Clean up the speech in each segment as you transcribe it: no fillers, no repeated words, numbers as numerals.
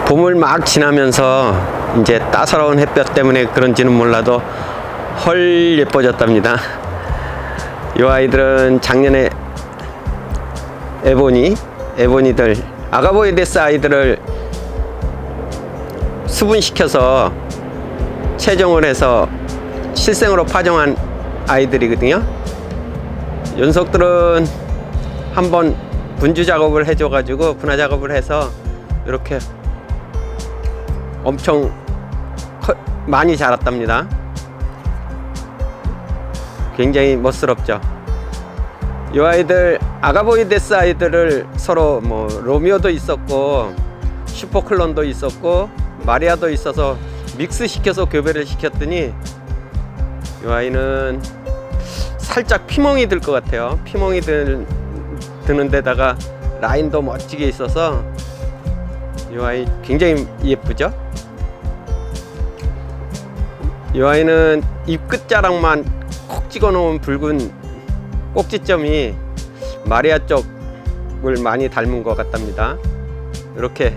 봄을 막 지나면서 이제 따사로운 햇볕 때문에 그런지는 몰라도 헐 예뻐졌답니다. 이 아이들은 작년에 에보니들 아가보이데스 아이들을 수분시켜서 채종을 해서 실생으로 파종한 아이들이거든요. 녀석들은 한번 분주 작업을 해줘 가지고 분화 작업을 해서 이렇게 엄청 많이 자랐답니다. 굉장히 멋스럽죠. 이 아이들 아가보이데스 아이들을 서로 뭐 로미오도 있었고 슈퍼클론도 있었고 마리아도 있어서 믹스 시켜서 교배를 시켰더니 이 아이는 살짝 피멍이 들 것 같아요. 피멍이 드는 데다가 라인도 멋지게 있어서 이 아이 굉장히 예쁘죠. 이 아이는 입 끝자락만 콕 찍어 놓은 붉은 꼭지점이 마리아 쪽을 많이 닮은 것 같답니다. 이렇게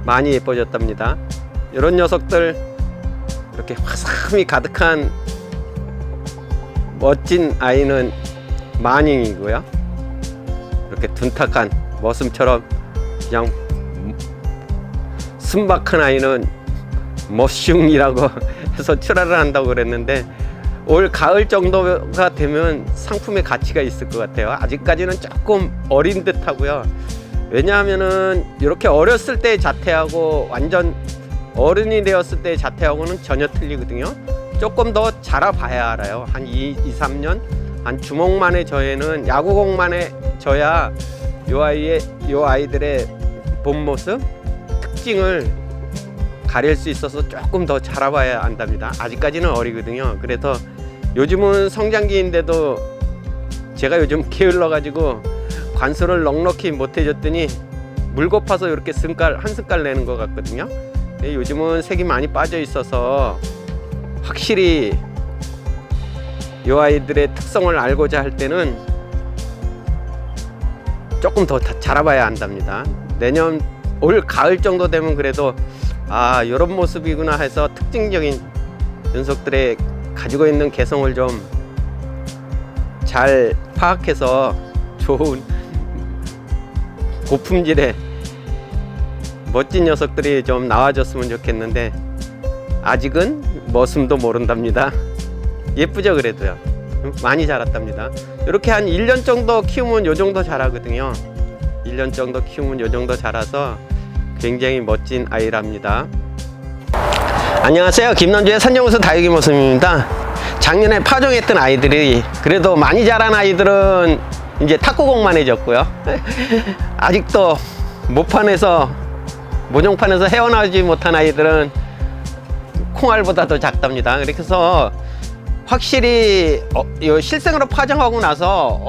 많이 예뻐졌답니다. 이런 녀석들 이렇게 화사함이 가득한 멋진 아이는 마닝이고요. 이렇게 둔탁한 머슴처럼 그냥 순박한 아이는 머슝이라고 해서 출하를 한다고 그랬는데 올 가을 정도가 되면 상품의 가치가 있을 것 같아요. 아직까지는 조금 어린 듯 하고요. 왜냐하면은 이렇게 어렸을 때 자태하고 완전 어른이 되었을 때 자태하고는 전혀 틀리거든요. 조금 더 자라봐야 알아요. 한 2-3년? 한 주먹만에 저에는 야구공만에 져야 요 아이들의 본 모습, 특징을 가릴 수 있어서 조금 더 자라봐야 한답니다. 아직까지는 어리거든요. 그래서 요즘은 성장기인데도 제가 요즘 게을러 가지고 관수를 넉넉히 못 해줬더니 물고파서 이렇게 한 승깔 내는 것 같거든요. 요즘은 색이 많이 빠져 있어서 확실히 이 아이들의 특성을 알고자 할 때는 조금 더 자라봐야 한답니다. 내년 올 가을 정도 되면 그래도 이런 모습이구나 해서 특징적인 녀석들의 가지고 있는 개성을 좀 잘 파악해서 좋은 고품질의 멋진 녀석들이 좀 나와줬으면 좋겠는데 아직은 머슴도 모른답니다. 예쁘죠? 그래도요. 많이 자랐답니다. 이렇게 한 1년 정도 키우면 요 정도 자라거든요. 1년 정도 키우면 요 정도 자라서 굉장히 멋진 아이랍니다. 안녕하세요. 김남주의 산정우수 다육이 모습입니다. 작년에 파종했던 아이들이 그래도 많이 자란 아이들은 이제 탁구공만해졌고요. 아직도 모종판에서 헤어나오지 못한 아이들은 콩알보다 더 작답니다. 그래서 확실히 실생으로 파종하고 나서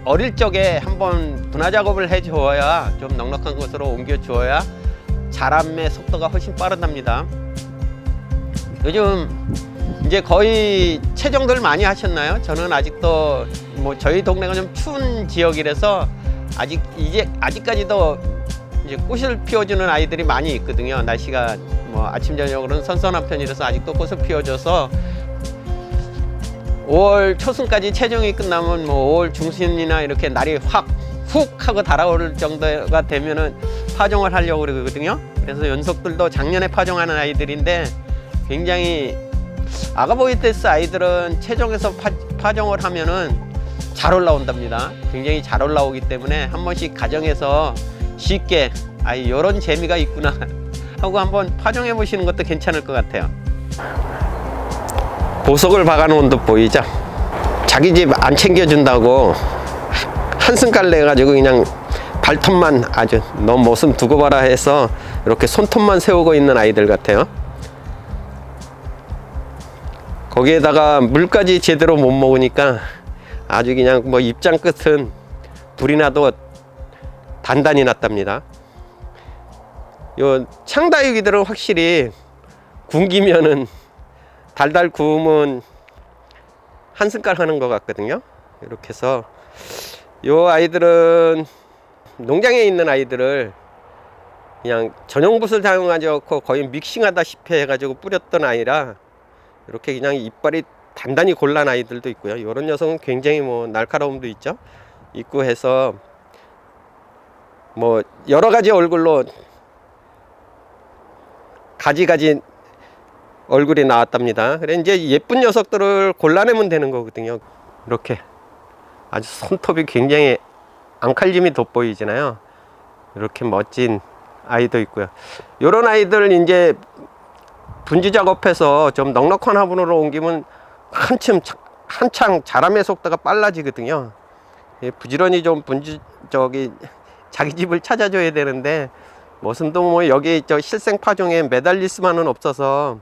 어릴 적에 한번 분화 작업을 해 주어야 좀 넉넉한 곳으로 옮겨 주어야 자람의 속도가 훨씬 빠르답니다. 요즘 이제 거의 채종들 많이 하셨나요? 저는 아직도 뭐 저희 동네가 좀 추운 지역이라서 아직까지도 이제 꽃을 피워주는 아이들이 많이 있거든요. 날씨가 뭐 아침 저녁으로는 선선한 편이라서 아직도 꽃을 피워줘서 5월 초순까지 채종이 끝나면 뭐 5월 중순이나 이렇게 날이 훅 하고 달아오를 정도가 되면은 파종을 하려고 그러거든요. 그래서 연속들도 작년에 파종하는 아이들인데 굉장히 아가보이데스 아이들은 채종해서 파종을 하면은 잘 올라온답니다. 굉장히 잘 올라오기 때문에 한 번씩 가정에서 쉽게 이런 재미가 있구나 하고 한번 파종해 보시는 것도 괜찮을 것 같아요. 보석을 박아 놓은 듯 보이죠? 자기 집 안 챙겨준다고 한승깔 내가지고 그냥 발톱만 아주 너 모습 두고 봐라 해서 이렇게 손톱만 세우고 있는 아이들 같아요. 거기에다가 물까지 제대로 못 먹으니까 아주 그냥 뭐 입장 끝은 불이 나도 단단히 났답니다. 요 창다육이들은 확실히 굶기면은 달달 구우면 한승깔 하는 것 같거든요. 이렇게 해서 요 아이들은 농장에 있는 아이들을 그냥 전용붓을 사용하지 않고 거의 믹싱하다시피 해가지고 뿌렸던 아이라 이렇게 그냥 이빨이 단단히 골란 아이들도 있고요. 이런 녀석은 굉장히 뭐 날카로움도 있고 해서 뭐 여러 가지 얼굴로 가지 얼굴이 나왔답니다. 그래 이제 예쁜 녀석들을 골라내면 되는 거거든요. 이렇게 아주 손톱이 굉장히 앙칼짐이 돋보이잖아요. 이렇게 멋진 아이도 있고요. 이런 아이들 이제 분지 작업해서 좀 넉넉한 화분으로 옮기면 한창 자람의 속도가 빨라지거든요. 부지런히 좀 자기 집을 찾아줘야 되는데 머슴도 뭐 여기 저 실생 파종에 매달릴 수만은 없어서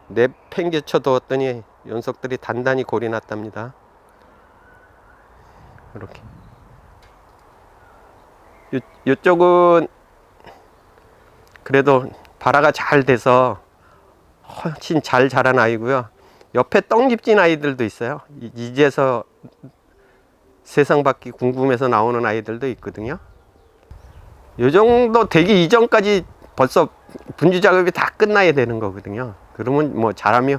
내팽개쳐 두었더니 녀석들이 단단히 골이 났답니다. 이렇게 이쪽은 그래도 발화가 잘 돼서 훨씬 잘 자란 아이고요. 옆에 떡잎진 아이들도 있어요. 이제서 세상 받기 궁금해서 나오는 아이들도 있거든요. 이 정도 되기 이전까지 벌써 분주 작업이 다 끝나야 되는 거거든요. 그러면 뭐 자람이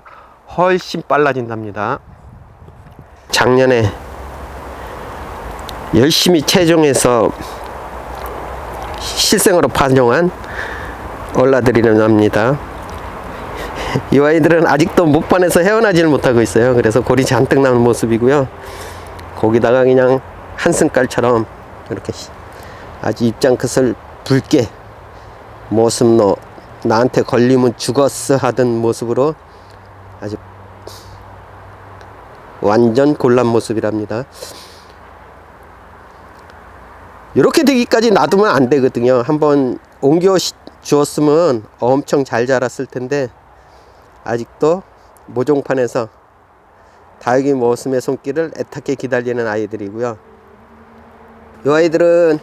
훨씬 빨라진답니다. 작년에 열심히 채종해서 실생으로 파종한 얼라들이는 합니다. 이 아이들은 아직도 못반에서 헤어나지를 못하고 있어요. 그래서 골이 잔뜩 나는 모습이고요. 거기다가 그냥 한승깔처럼 이렇게 아주 입장 끝을 붉게 모습로 나한테 걸리면 죽었어 하던 모습으로 아주 완전 골란 모습이랍니다. 이렇게 되기까지 놔두면 안 되거든요. 한번 옮겨 주었으면 엄청 잘 자랐을 텐데 아직도 모종판에서 다육이 모습의 손길을 애타게 기다리는 아이들이고요. 이 아이들은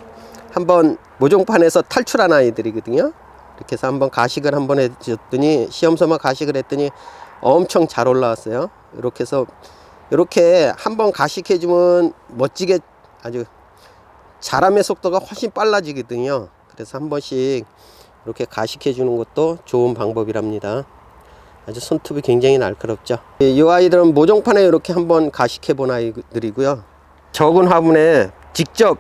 한번 모종판에서 탈출한 아이들이거든요. 이렇게 해서 한번 가식을 한번 해줬더니 시험삼아 가식을 했더니 엄청 잘 올라왔어요. 이렇게 해서 이렇게 한번 가식해주면 멋지게 아주 자람의 속도가 훨씬 빨라지거든요. 그래서 한 번씩 이렇게 가식해 주는 것도 좋은 방법이랍니다. 아주 손톱이 굉장히 날카롭죠. 이 아이들은 모종판에 이렇게 한번 가식해 본 아이들이고요. 적은 화분에 직접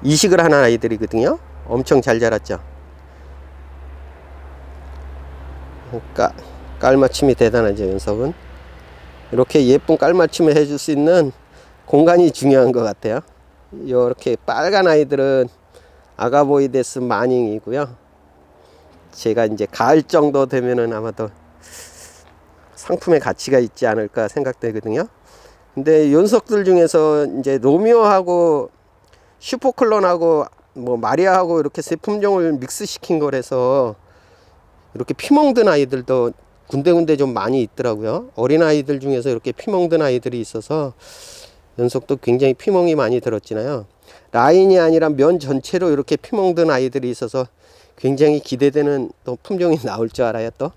이식을 하는 아이들이거든요. 엄청 잘 자랐죠. 그러니까 깔맞춤이 대단하죠. 녀석은 이렇게 예쁜 깔맞춤을 해줄 수 있는 공간이 중요한 것 같아요. 이렇게 빨간 아이들은 아가보이데스 마닝이고요. 제가 이제 가을 정도 되면은 아마도 상품의 가치가 있지 않을까 생각되거든요. 근데 녀석들 중에서 이제 로미오하고 슈퍼클론하고 뭐 마리아하고 이렇게 세 품종을 믹스시킨 거라서 이렇게 피멍든 아이들도 군데군데 좀 많이 있더라고요. 어린 아이들 중에서 이렇게 피멍든 아이들이 있어서 녀석도 굉장히 피멍이 많이 들었잖아요. 라인이 아니라 면 전체로 이렇게 피멍든 아이들이 있어서 굉장히 기대되는 또 품종이 나올 줄 알아요. 또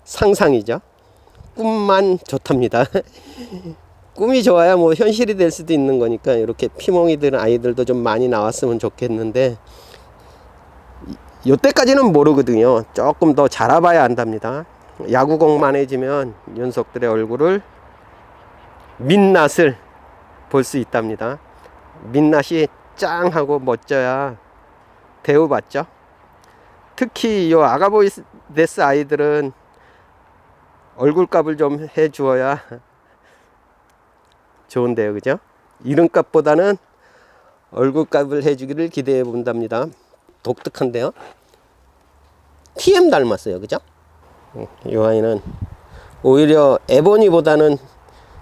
상상이죠. 꿈만 좋답니다. 꿈이 좋아야 뭐 현실이 될 수도 있는 거니까 이렇게 피멍이 든 아이들도 좀 많이 나왔으면 좋겠는데 요때까지는 모르거든요. 조금 더 자라봐야 안답니다. 야구공만해지면 녀석들의 얼굴을 민낯을 볼 수 있답니다. 민낯이 짱하고 멋져야 대우받죠. 특히 이 아가보이데스 아이들은 얼굴값을 좀 해주어야 좋은데요, 그죠? 이름값보다는 얼굴값을 해주기를 기대해 본답니다. 독특한데요. TM 닮았어요, 그죠? 이 아이는 오히려 에보니보다는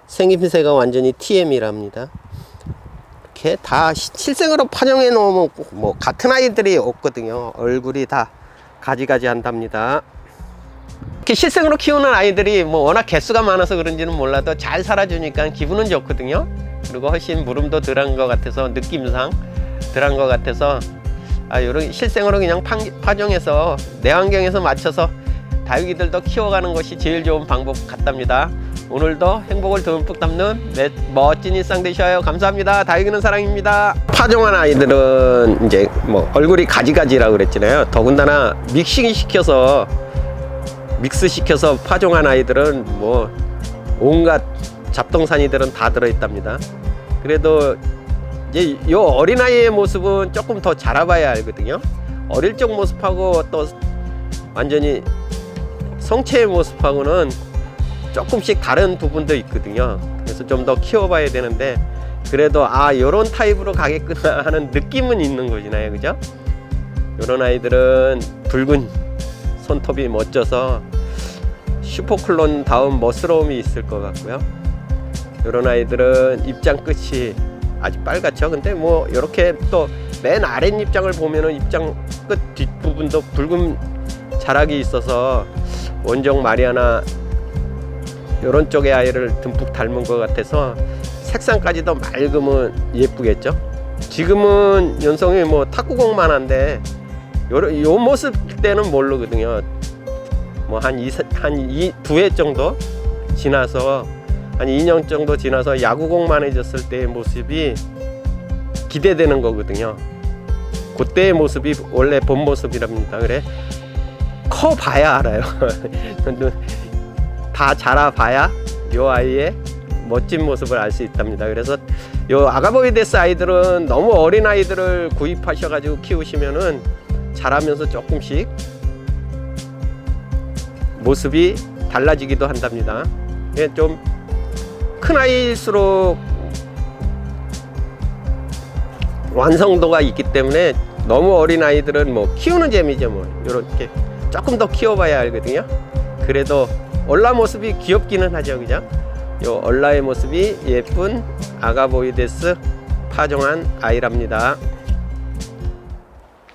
생김새가 완전히 TM이랍니다. 이렇게 다 실생으로 파종해 놓으면 뭐 같은 아이들이 없거든요. 얼굴이 다 가지가지 한답니다. 이렇게 실생으로 키우는 아이들이 뭐 워낙 개수가 많아서 그런지는 몰라도 잘 살아주니까 기분은 좋거든요. 그리고 훨씬 물음도 덜한 것 같아서 느낌상 덜한 것 같아서 이런 실생으로 그냥 파종해서 내 환경에서 맞춰서 다육이들도 키워가는 것이 제일 좋은 방법 같답니다. 오늘도 행복을 듬뿍 담는 멋진 일상 되셔요. 감사합니다. 다육이는 사랑입니다. 파종한 아이들은 이제 뭐 얼굴이 가지가지라고 그랬잖아요. 더군다나 믹스 시켜서 파종한 아이들은 뭐 온갖 잡동사니들은 다 들어있답니다. 그래도 이제 요 어린아이의 모습은 조금 더 자라봐야 알거든요. 어릴 적 모습하고 또 완전히 성체의 모습하고는 조금씩 다른 부분도 있거든요. 그래서 좀 더 키워봐야 되는데, 그래도 요런 타입으로 가겠구나 하는 느낌은 있는 거잖아요, 그죠? 요런 아이들은 붉은 손톱이 멋져서 슈퍼클론 다운 멋스러움이 있을 것 같고요. 요런 아이들은 입장 끝이 아주 빨갛죠. 근데 뭐 이렇게 또 맨 아랫입장을 보면은 입장 끝 뒷부분도 붉은 자락이 있어서 원종 마리아나 요런 쪽의 아이를 듬뿍 닮은 것 같아서 색상까지도 맑으면 예쁘겠죠. 지금은 연성이 뭐 탁구공만 한데 요 모습 때는 모르거든요. 뭐 한 2회 정도 지나서 한 2년 정도 지나서 야구공만 해졌을 때의 모습이 기대되는 거거든요. 그때의 모습이 원래 본 모습이랍니다. 그래 커봐야 알아요. 다 자라봐야 요 아이의 멋진 모습을 알 수 있답니다. 그래서 요 아가보이데스 아이들은 너무 어린 아이들을 구입하셔가지고 키우시면은 자라면서 조금씩 모습이 달라지기도 한답니다. 좀 큰 아이일수록 완성도가 있기 때문에 너무 어린 아이들은 뭐 키우는 재미죠. 뭐 이렇게 조금 더 키워봐야 알거든요. 그래도 얼라 모습이 귀엽기는 하죠, 그죠? 요 얼라의 모습이 예쁜 아가보이데스 파종한 아이랍니다.